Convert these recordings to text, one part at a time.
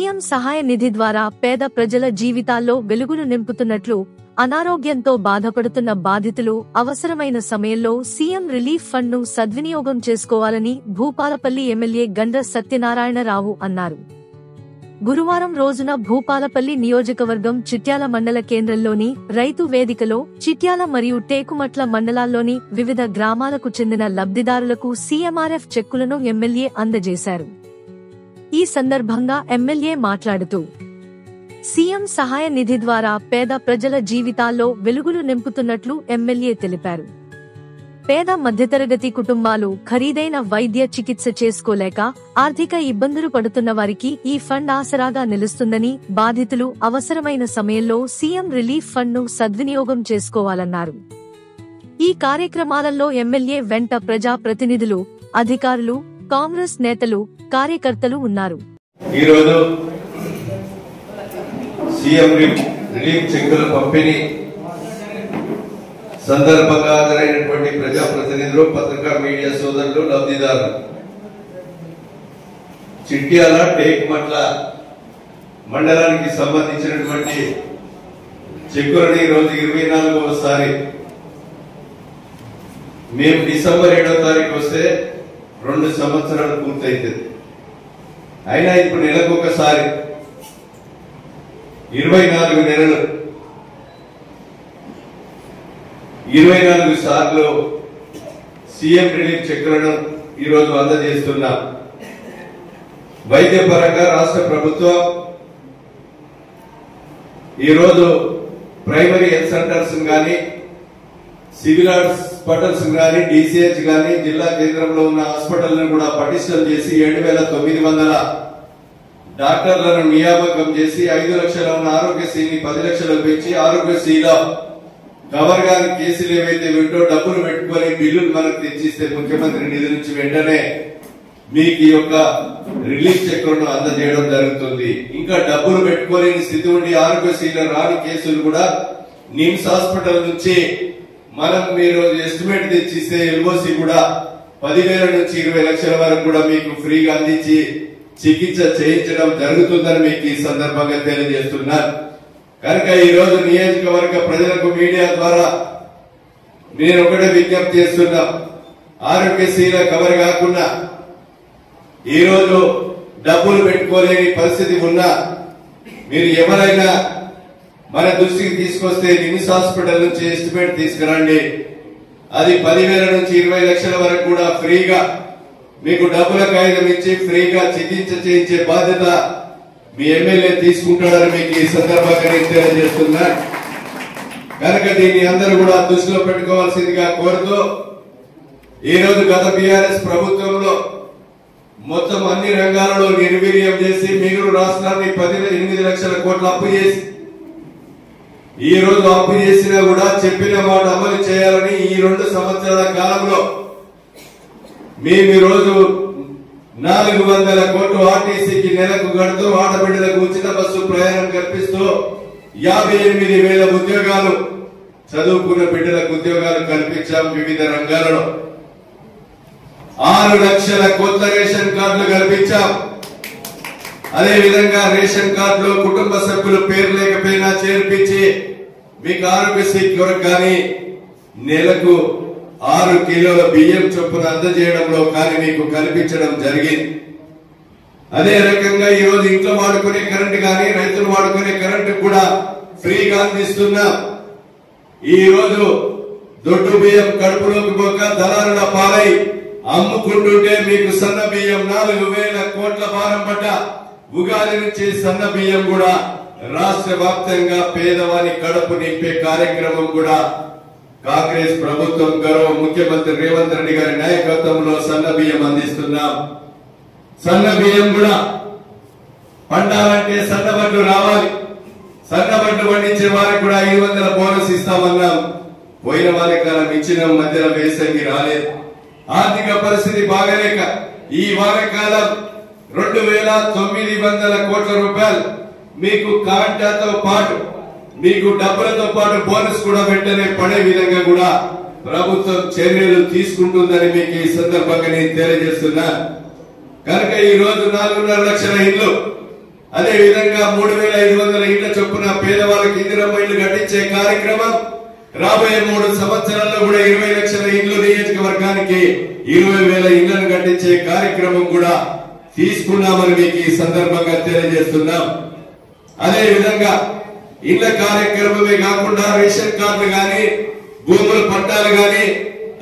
CM సహాయ నిధి ద్వారా పేద ప్రజల జీవితాల్లో వెలుగులు నింపుతున్నట్లు, అనారోగ్యంతో బాధపడుతున్న బాధితులు అవసరమైన సమయంలో సీఎం రిలీఫ్ ఫండ్ ను సద్వినియోగం చేసుకోవాలని భూపాలపల్లి ఎమ్మెల్యే గండ్ర సత్యనారాయణరావు అన్నారు. గురువారం రోజున భూపాలపల్లి నియోజకవర్గం చిట్యాల మండల కేంద్రంలోని రైతు వేదికలో చిట్యాల మరియు టేకుమట్ల మండలాల్లోని వివిధ గ్రామాలకు చెందిన లబ్ధిదారులకు సీఎంఆర్ఎఫ్ చెక్కులను ఎమ్మెల్యే అందజేశారు. ఈ సందర్భంగా ఎమ్మెల్యే మాట్లాడుతూ, సీఎం సహాయ నిధి ద్వారా పేద ప్రజల జీవితాల్లో వెలుగులు నింపుతున్నట్లు ఎమ్మెల్యే తెలిపారు. పేద మధ్యతరగతి కుటుంబాలు ఖరీదైన వైద్య చికిత్స చేసుకోలేక ఆర్థిక ఇబ్బందులు పడుతున్న వారికి ఈ ఫండ్ ఆసరాగా నిలుస్తుందని, బాధితులు అవసరమైన సమయంలో సీఎం రిలీఫ్ ఫండ్ ను సద్వినియోగం చేసుకోవాలన్నారు. ఈ కార్యక్రమాలలో ఎమ్మెల్యే వెంట ప్రజా ప్రతినిధులు, అధికారులు, కాంగ్రెస్ నేతలు, కార్యకర్తలు ఉన్నారు. ఈరోజు సీఎం రిలీఫ్ చెక్కుల పంపిణీ సందర్భంగా హాజరైనటువంటి ప్రజాప్రతినిధులు, పత్రికా మీడియా సోదరులు, లబ్ధిదారులు చిట్యాల టేకుమట్ల మండలానికి సంబంధించినటువంటి చెక్కులని ఈరోజు 24వసారి మేము డిసెంబర్ 7వ తారీఖు వస్తే 2 సంవత్సరాలు పూర్తయితుంది. అయినా ఇప్పుడు నెలకు ఒకసారి 24 నెలలు 24 సార్లు సీఎం రిలీఫ్ చెక్కులను ఈరోజు అందజేస్తున్నాం. వైద్యపరంగా రాష్ట్ర ప్రభుత్వం ఈరోజు ప్రైమరీ హెల్త్ సెంటర్స్ గానీ, సివిల్ హాస్పిటల్స్ గానీ, డిసిహెచ్ గానీ, జిల్లా కేంద్రంలో ఉన్న హాస్పిటల్ను కూడా పటిష్టం చేసి 7,900 డాక్టర్లను నియామకం చేసి 5 లక్షల ఉన్న ఆరోగ్యశ్రీని 10 లక్షలకు పెంచి ఆరోగ్యశ్రీలో కవర్ గాని కేసులు ఏవైతే వింటో డబ్బులు పెట్టుకుని బిల్లులు మనకు తెచ్చిస్తే ముఖ్యమంత్రి నిధి నుంచి వెంటనే మీకు ఈ యొక్క రిలీఫ్ చెక్కులను అందజేయడం జరుగుతుంది. ఇంకా డబ్బులు పెట్టుకోలేని స్థితి ఉండి ఆరోగ్యశ్రీలో రాని కేసులు కూడా నిమ్స్ హాస్పిటల్ నుంచి మనం మీరు ఎస్టిమేట్ తెచ్చిస్తే ఎల్ఓసి కూడా 10,000 నుంచి 20 లక్షల వరకు కూడా మీకు ఫ్రీగా అందించి చికిత్స చేయించడం జరుగుతుందని మీకు ఈ సందర్భంగా తెలియజేస్తున్నాను. కనుక ఈ రోజు నియోజకవర్గ ప్రజలకు మీడియా ద్వారా నేను ఒకటే విజ్ఞప్తి చేస్తున్నా, ఆరోగ్యశ్రీల కవర్ కాకుండా ఈ రోజు డబ్బులు పెట్టుకోలేని పరిస్థితి ఉన్నా మీరు ఎవరైనా మన దృష్టికి తీసుకొస్తే నిమ్స్ హాస్పిటల్ నుంచి ఎస్టిమేట్ తీసుకురండి. అది 10,000 నుంచి 20 లక్షల వరకు కూడా ఫ్రీగా మీకు డబ్బుల కాగితం ఇచ్చి ఫ్రీగా చికిత్స చేయించే బాధ్యత మీ ఎమ్మెల్యే తీసుకుంటాడని మీకు ఈ సందర్భంగా నేను తెలియజేస్తున్నా. కనుక దీన్ని అందరూ కూడా దృష్టిలో పెట్టుకోవాల్సిందిగా కోరుతూ, ఈ రోజు గత బీఆర్ఎస్ ప్రభుత్వంలో మొత్తం అన్ని రంగాలలో నిర్వీర్యం చేసి మిగులు రాష్ట్రాన్ని 8 లక్షల కోట్ల అప్పు చేసి ఈ రోజు అప్పు చేసినా కూడా చెప్పిన మాట అమలు చేయాలని ఈ 2 సంవత్సరాల కాలంలో మేము ఈ రోజు 400 కోట్లు ఆర్టీసీకి నెలకు గడుతూ ఆడబిడ్డలకు ఉచిత బస్సు ప్రయాణం కల్పిస్తూ 58,000 ఉద్యోగాలు, చదువుకున్న బిడ్డలకు ఉద్యోగాలు కల్పించాం. వివిధ రంగాలలో 6 లక్షల కొత్త రేషన్ కార్డులు కల్పించాం. అదేవిధంగా రేషన్ కార్డులో కుటుంబ సభ్యులు పేరు లేకపోయినా చేర్పించి మీకు ఆరోగ్యశ్రీ కొరకు కానీ నెలకు 6 కిలోల బియ్యం చొప్పున అందజేయడంలో కానీ మీకు కల్పించడం జరిగింది. అదే రకంగా ఈ రోజు ఇంట్లో వాడుకునే కరెంటు కానీ రైతులు వాడుకునే కరెంటు కూడా ఫ్రీగా అందిస్తున్నాం. ఈ రోజు దొడ్డు బియ్యం కడుపులోకి పోక దళారుల పాలై అమ్ముకుంటుంటే మీకు సన్న బియ్యం 4,000 కోట్ల భారం పడ్డ ఉగాది నుంచి సన్న బియ్యం కూడా రాష్ట్ర వ్యాప్తంగా పేదవాని కడుపు నింపే కార్యక్రమం కూడా కాంగ్రెస్ ప్రభుత్వం గౌరవ ముఖ్యమంత్రి రేవంత్ రెడ్డి గారి నాయకత్వంలో సన్న బియ్యం అందిస్తున్నాం. సన్న బియ్యం కూడా పండాలంటే సన్నబడ్లు రావాలి. సన్నబడ్లు పండించే వారికి కూడా 500 బోనస్ ఇస్తామన్నాం. పోయిన వానకాలం ఇచ్చిన మధ్యలో వేసంగి రాలేదు. ఆర్థిక పరిస్థితి బాగలేక ఈ వానకాలం 2,900 కోట్ల రూపాయలు మీకు కాంటాతో పాటు మీకు డబ్బులతో పాటు బోనస్ కూడా వెంటనే పడే విధంగా కూడా ప్రభుత్వం చర్యలు తీసుకుంటుందని మీకు ఈ సందర్భంగా నేను తెలియజేస్తున్నా. కనుక ఈ రోజు 4.5 లక్షల ఇళ్లు అదే విధంగా 3,500 ఇళ్ల చొప్పున పేదవాళ్ళకి ఇందిరమ్మ ఇళ్లు కట్టించే కార్యక్రమం రాబోయే 3 సంవత్సరాల్లో కూడా 20 లక్షల ఇళ్లు నియోజకవర్గానికి 20,000 ఇళ్లను కట్టించే కార్యక్రమం కూడా తీసుకున్నామని మీకు ఈ సందర్భంగా తెలియజేస్తున్నాం. అదే విధంగా ఇళ్ల కార్యక్రమమే కాకుండా రేషన్ కార్డులు గాని భూముల పట్టాలు గాని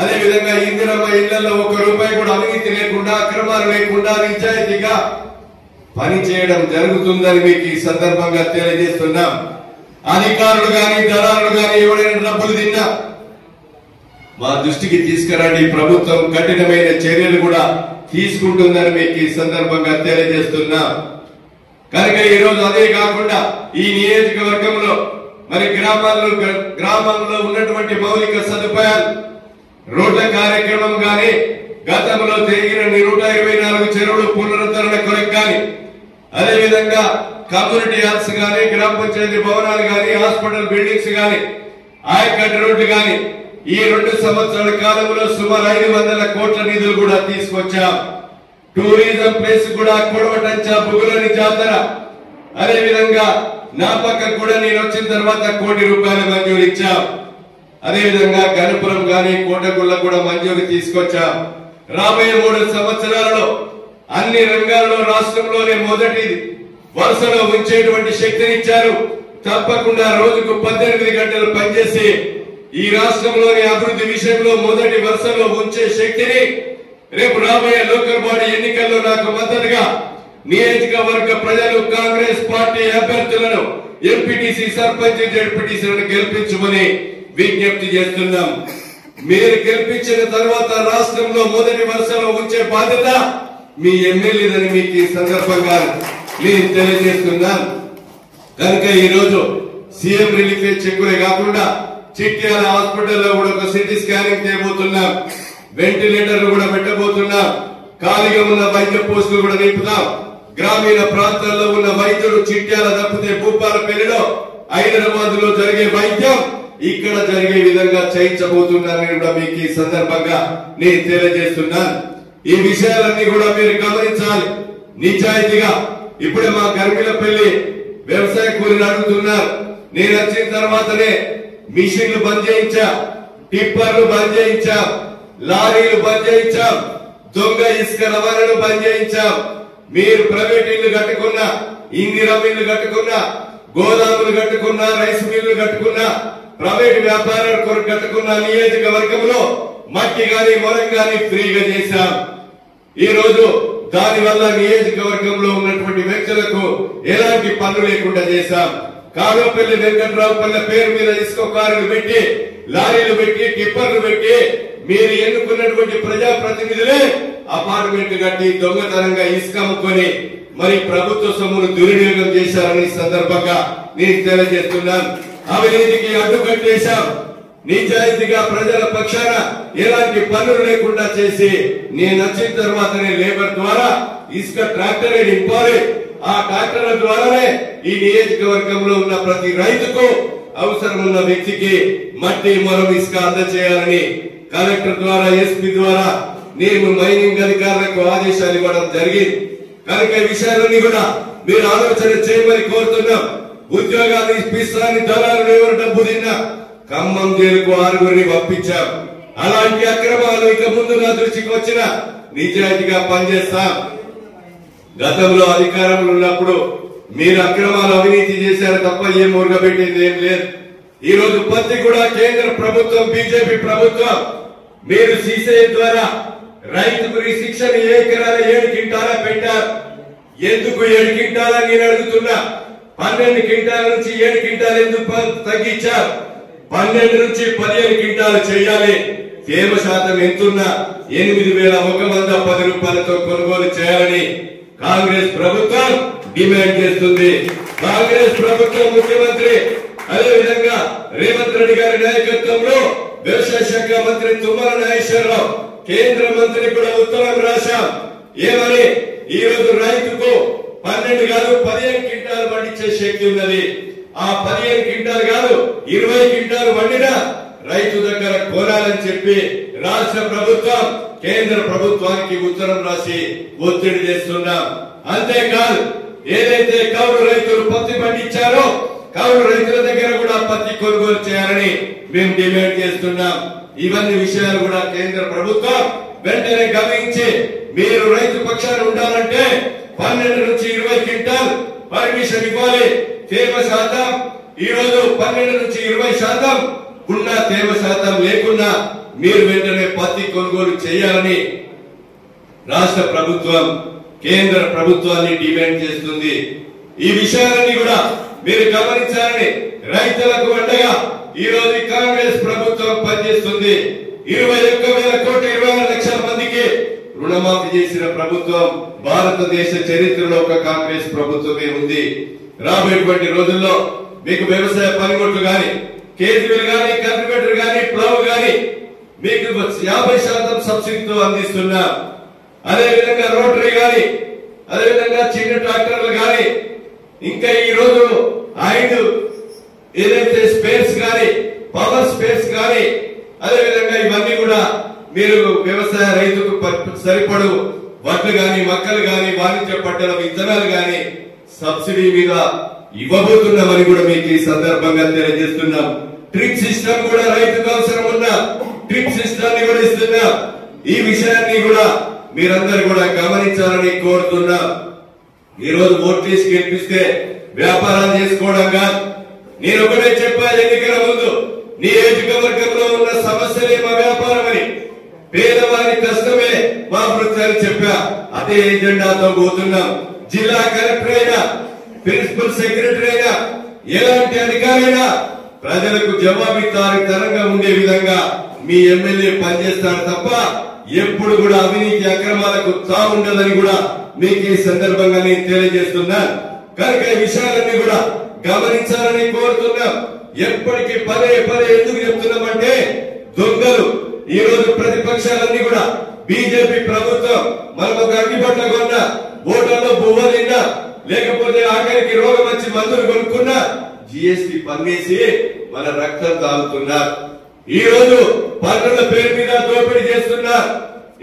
అదే విధంగా ఇందిరమ్మ ఇళ్లలో 1 రూపాయి కూడా అవినీతి లేకుండా అక్రమాలు లేకుండా నిజాయితీగా పని చేయడం జరుగుతుందని మీకు ఈ సందర్భంగా తెలియజేస్తున్నాం. అధికారులు గాని దళారులు గాని ఎవరైనా డబ్బులు తిన్నా మా దృష్టికి తీసుకురండి. ప్రభుత్వం కఠినమైన చర్యలు కూడా తీసుకుంటుందని మీకు ఈ సందర్భంగా తెలియజేస్తున్నాం. కనుక ఈ రోజు అదే కాకుండా ఈ నియోజకవర్గంలో మరి గ్రామాల్లో ఉన్నటువంటి మౌలిక సదుపాయాలు రోడ్ల కార్యక్రమం గాని గతంలో జరిగిన 124 చెరువులు పునరుద్ధరణ కొరకు గాని అదే విధంగా కమ్యూనిటీ హాల్స్ గాని గ్రామ పంచాయతీ భవనాలు గాని హాస్పిటల్ బిల్డింగ్స్ గాని ఆయకట్టు రోడ్లు గాని ఈ 2 సంవత్సరాల కాలంలో సుమారు 500 కోట్ల నిధులు కూడా తీసుకొచ్చాం. టూరిజం ప్లేస్ కూడా కొడవటంచ బుగులని జాతర అదే విధంగా నా పక్క కూడా నేను వచ్చిన తర్వాత ₹1 కోటి మంజూరు ఇచ్చాం. అదే విధంగా గణపురం గాని కోటగుళ్ళ కూడా మంజూరు తీసుకొచ్చాం. రాబోయే 3 సంవత్సరాలలో అన్ని రంగాల్లో రాష్ట్రంలోనే మొదటి వరుసలో ఉంచేటువంటి శక్తినిచ్చారు. తప్పకుండా రోజుకు 18 గంటలు పనిచేసి ఈ రాష్ట్రంలోని అభివృద్ధి విషయంలో మొదటి వరుసలో ఉంచే శక్తిని రేపు రాబోయే లోకల్ బాడీ ఎన్నికల్లో నాకు మద్దతుగా నియోజకవర్గ ప్రజలు కాంగ్రెస్ పార్టీ అభ్యర్థులను ఎంపీటీసీ సర్పంచ్ జెడ్పీటీసీలను గెలిపించమని విజ్ఞప్తి చేస్తున్నాం. మీరు గెలిపించిన తర్వాత రాష్ట్రంలో మొదటి వరుసలో ఉంచే బాధ్యత మీ ఎమ్మెల్యేదని మీకు ఈ సందర్భంగా నేను తెలియజేస్తున్నాం. కనుక ఈ రోజు సీఎం రిలీఫ్ చెక్కులే కాకుండా చిట్యాల హాస్పిటల్లో కూడా ఒక సిటీ స్కానింగ్ చేయబోతున్నాం. వెంటిలేటర్లు కూడా పెట్టబోతున్నాం. ఖాళీగా ఉన్న వైద్య పోస్టులు కూడా నింపుతాం. గ్రామీణ ప్రాంతాల్లో ఉన్న వైద్యులు చిట్యాల తప్పితే భూపాలపల్లిలో హైదరాబాద్ లో జరిగే వైద్యం ఇక్కడ జరిగే విధంగా చేయించబోతున్నానని కూడా మీకు ఈ సందర్భంగా నేను తెలియజేస్తున్నాను. ఈ విషయాలన్నీ కూడా మీరు గమనించాలి. నిజాయితీగా ఇప్పుడే మా గర్మిలపల్లి వ్యవసాయ కూలీలు అడుగుతున్నారు. నేను వచ్చిన తర్వాతనే మిషన్లు బంద్ చేయించా, టిప్పర్లు బంద్ చేయించాం, లారీలు బంద్ చేయించాం, దొంగ ఇసుక రవాణాను బంద్ చేయించాం. మీరు ప్రైవేట్ ఇల్లు కట్టుకున్నా, ఇందిరమ్మ ఇల్లు కట్టుకున్నా, గోదాములు కట్టుకున్నా, రైస్ మిల్లు కట్టుకున్నా, ప్రైవేట్ వ్యాపారాల కొరకు కట్టుకున్న నియోజకవర్గంలో మట్టి గాని మొరం గాని ఫ్రీగా చేశాం. ఈ రోజు దానివల్ల నియోజకవర్గంలో ఉన్నటువంటి వ్యక్తులకు ఎలాంటి పన్ను లేకుండా చేశాం. కాగోపల్లి వెంకట్రావు పల్లె పేరు మీద ఇసుక కారులు పెట్టి, లారీలు పెట్టి, టిప్పర్లు పెట్టి మీరు ఎన్నుకున్నటువంటి ప్రజాప్రతినిధులే అపార్ట్మెంట్ కట్టి దొంగతనంగా ఇసుక అమ్ముకొని మరి ప్రభుత్వ సొమ్మును దుర్వినియోగం చేశారని సందర్భంగా నేను తెలియజేస్తున్నాను. అవినీతికి అడ్డుకట్టేశాం. నిజాయితీగా ప్రజల పక్షాన ఎలాంటి పన్నులు లేకుండా చేసి నేను వచ్చిన తర్వాతనే లేబర్ ద్వారా ఇసుక ట్రాక్టరే నింపాలి. ఆ ట్రాక్టర్ల ద్వారానే ఈ నియోజకవర్గంలో ఉన్న ప్రతి రైతుకు అవసరం ఉన్న వ్యక్తికి మట్టి మొరం ఇసుక అందజేయాలని కలెక్టర్ ద్వారా ఎస్పీ ద్వారా నేను మైనింగ్ అధికారులకు ఆదేశాలు ఇవ్వడం జరిగింది. కనుక ఈ విషయాలన్నీ కూడా మీరు ఆలోచన చేయమని కోరుతున్నాం. ఉద్యోగాలు ఇప్పిస్తానని దళారులు ఎవరు డబ్బు తిన్నా ఖమ్మం జైలుకు 6గురిని పంపించాం. అలాంటి అక్రమాలు ఇక ముందు నా దృష్టికి వచ్చిన నిజాయితీగా పనిచేస్తాం. గతంలో అధికారంలో ఉన్నప్పుడు మీరు అక్రమాలు అవినీతి చేశారు తప్ప ఏం మురుగబెట్టింది ఏం లేదు. ఈ రోజు పత్తి కూడా కేంద్ర ప్రభుత్వం బీజేపీ ప్రభుత్వం మీరు సీసీఐ ద్వారా రైతుకు శిక్షణ 7 ఎకరాల 7 క్వింటాలా పెట్టారు. ఎందుకు 7 క్వింటాలా నేను అడుగుతున్నా. 12 క్వింటాల నుంచి 7 క్వింటాలు ఎందుకు తగ్గించారు? 12 నుంచి 15 క్వింటాలు చేయాలి. తేమ శాతం ఎంతున్నా 8,110 రూపాయలతో కొనుగోలు చేయాలని కాంగ్రెస్ ప్రభుత్వం డిమాండ్ చేస్తుంది. కాంగ్రెస్ ప్రభుత్వం ముఖ్యమంత్రి అదేవిధంగా రేవంత్ రెడ్డి గారి నాయకత్వంలో వ్యవసాయ శాఖ మంత్రి తుమ్మల నాగేశ్వరరావు కేంద్ర మంత్రి కూడా ఉత్తరం రాశాం. ఏమని? ఈ రోజు రైతుకు 12 కాదు 15 క్వింటాలు పండించే శక్తి ఉన్నది. ఆ 15 క్వింటాలు కాదు 20 క్వింటాలు పండినా రైతు దగ్గర కోరాలని చెప్పి రాష్ట్ర ప్రభుత్వం కేంద్ర ప్రభుత్వానికి ఉత్తరం రాసి ఒత్తిడి చేస్తున్నాం. అంతేకాదు ఏదైతే కౌలు రైతులు పత్తి పండించారో కౌలు రైతుల దగ్గర కూడా పత్తి కొనుగోలు చేయాలని మేము డిమాండ్ చేస్తున్నాం. ఇవన్నీ విషయాలు కూడా కేంద్ర ప్రభుత్వం వెంటనే గమనించి మీరు రైతు పక్షాన ఉండాలంటే 12 నుంచి 20 క్వింటాల్ పర్మిషన్ ఇవ్వాలి. తేమ శాతం ఈ రోజు 12 నుంచి 20% ఉన్న తేమ శాతం లేకుండా మీరు వెంటనే పత్తి కొనుగోలు చేయాలని రాష్ట్ర ప్రభుత్వం కేంద్ర ప్రభుత్వాన్ని డిమాండ్ చేస్తుంది. ఈ విషయాలన్నీ కూడా మీరు గమనించాలని రైతులకు అండగా ఈ రోజు కాంగ్రెస్ ప్రభుత్వం పనిచేస్తుంది. 21,000 కోట్ల 26 లక్షల మందికి రుణమాఫీ చేసిన ప్రభుత్వం భారతదేశ చరిత్రలో ఒక కాంగ్రెస్ ప్రభుత్వమే ఉంది. రాబోయేటువంటి రోజుల్లో మీకు వ్యవసాయ పనిముట్లు గాని కేజీలు గాని కల్టివేటర్ గాని ప్లవ్ గాని మీకు 50% సబ్సిడీతో అందిస్తున్నా. అదేవిధంగా రోటరీ గాని అదేవిధంగా చిన్న ట్రాక్టర్లు గాని ఇంకా ఈ రోజు 5 ఏదైతే స్పేర్స్ గాని పవర్ స్పేర్స్ గాని అదేవిధంగా ఇవన్నీ కూడా మీరు వ్యవసాయ రైతుకు సరిపడు వడ్లు గాని మొక్కలు గాని వాణిజ్య పంటల విత్తనాలు గాని సబ్సిడీ మీద ఇవ్వబోతున్నామని కూడా మీకు ఈ సందర్భంగా తెలియజేస్తున్నాం. ట్రిప్ సిస్టమ్ కూడా రైతుకు అవసరం ఉన్న ట్రిప్ సిస్టమ్ ని కూడా ఇస్తున్నాం. ఈ విషయాన్ని కూడా మీరందరూ కూడా గమనించాలని కోరుతున్నా. ఈ రోజు ఓట్లేసి గెలిపిస్తే వ్యాపారాలు చేసుకోవడం కాదు. నేను ఒకటే చెప్పా ఎన్నికల ముందు నియోజకవర్గంలో ఉన్న సమస్యలే మా వ్యాపారం అని, పేదవారి కష్టమే మా వృత్తి అని చెప్పా. అదే ఎజెండాతో పోతున్నాం. జిల్లా కలెక్టర్ అయినా ప్రిన్సిపల్ సెక్రటరీ అయినా ఎలాంటి అధికారైనా ప్రజలకు జవాబుదారీతనంగా ఉండే విధంగా మీ ఎమ్మెల్యే పనిచేస్తారు తప్ప ఎప్పుడు కూడా అవినీతి అక్రమాలకు తావుండదని కూడా మీకు ఈ సందర్భంగా నేను తెలియజేస్తున్నాను. కనుక ఈ విషయాలన్నీ కూడా గమనించాలని కోరుతున్నాం. ఎప్పటికీ పదే ఎందుకు చెప్తున్నామంటే దొంగలు ఈ రోజు ప్రతిపక్షాలన్నీ కూడా బీజేపీ ప్రభుత్వం మనం ఒక అగ్గిపట్ల కొన్నా ఓటర్లో బువ్వ తిన్నా లేకపోతే ఆఖరికి రోగం వచ్చి మందులు కొనుక్కున్నా జిఎస్టీ పన్నేసి మన రక్తం తాగుతున్నారు. ఈ రోజు పన్నుల పేరు మీద దోపిడీ చేస్తున్నారు.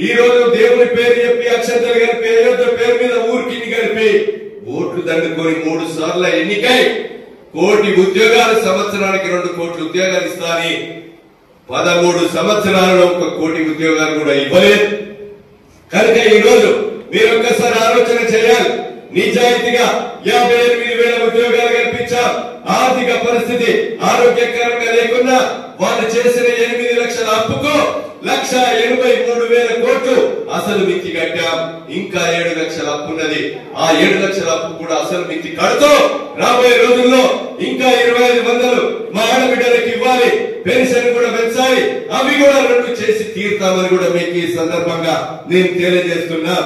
ఈ రోజు దేవుని పేరు చెప్పి అక్షంతలు కలిపి అయోధ్య పేరు మీద ఊరికి కలిపి ఓట్లు దండుకొని 3 సార్లు ఎన్నికై 1 కోటి ఉద్యోగాలు సంవత్సరానికి 2 కోట్ల ఉద్యోగాలు ఇస్తాని 13 సంవత్సరాలలో 1 కోటి ఉద్యోగాలు కూడా ఇవ్వలేదు. కనుక ఈ రోజు మీరు ఒక్కసారి ఆలోచన చేయాలి. నిజాయితీగా 58,000 ఉద్యోగాలు కల్పించాం. ఆర్థిక పరిస్థితి ఆరోగ్యకరంగా లేకున్నా వాళ్ళు చేసిన 8 లక్షల అప్పుకు 1,83,000 కోట్లు అసలు మిత్తి కట్టాం. ఇంకా 7 లక్షల అప్పు ఉన్నది. ఆ 7 లక్షల అప్పు కూడా అసలు మిత్తి కడుతూ రాబోయే రోజుల్లో ఇంకా 25,000 మా ఆడబిడ్డలకు ఇవ్వాలి. పెన్షన్ కూడా పెంచాలి. అవి కూడా 2 చేసి తీరుతామని కూడా మీకు ఈ సందర్భంగా నేను తెలియజేస్తున్నా.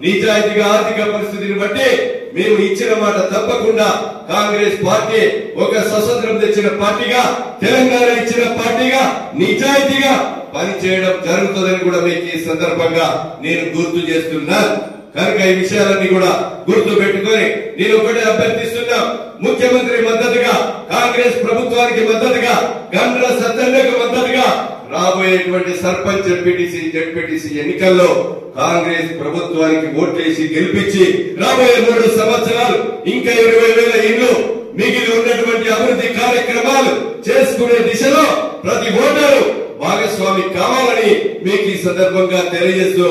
నిజాయితీగా ఆర్థిక పరిస్థితిని బట్టి మేము ఇచ్చిన మాట తప్పకుండా కాంగ్రెస్ పార్టీ ఒక స్వతంత్రం తెచ్చిన పార్టీగా తెలంగాణ ఇచ్చిన పార్టీగా నిజాయితీగా పనిచేయడం జరుగుతుందని కూడా మీకు ఈ సందర్భంగా నేను గుర్తు చేస్తున్నాను. కనుక ఈ విషయాలన్నీ కూడా గుర్తు పెట్టుకొని నేను ఒకటే అభ్యర్థిస్తున్నా. ముఖ్యమంత్రి మద్దతుగా కాంగ్రెస్ ప్రభుత్వానికి మద్దతుగా గండ్ర సత్తన్నకు మద్దతుగా రాబోయేటువంటి సర్పంచ్ ఎంపీటీసీ జెడ్పీటీసీ ఎన్నికల్లో కాంగ్రెస్ ప్రభుత్వానికి ఓట్లేసి గెలిపించి రాబోయే 3 సంవత్సరాలు ఇంకా 20,000 ఇళ్లు మిగిలి ఉన్నటువంటి అభివృద్ధి కార్యక్రమాలు చేసుకునే దిశలో ప్రతి ఓటరు భాగస్వామి కావాలని మీకు ఈ సందర్భంగా తెలియజేస్తూ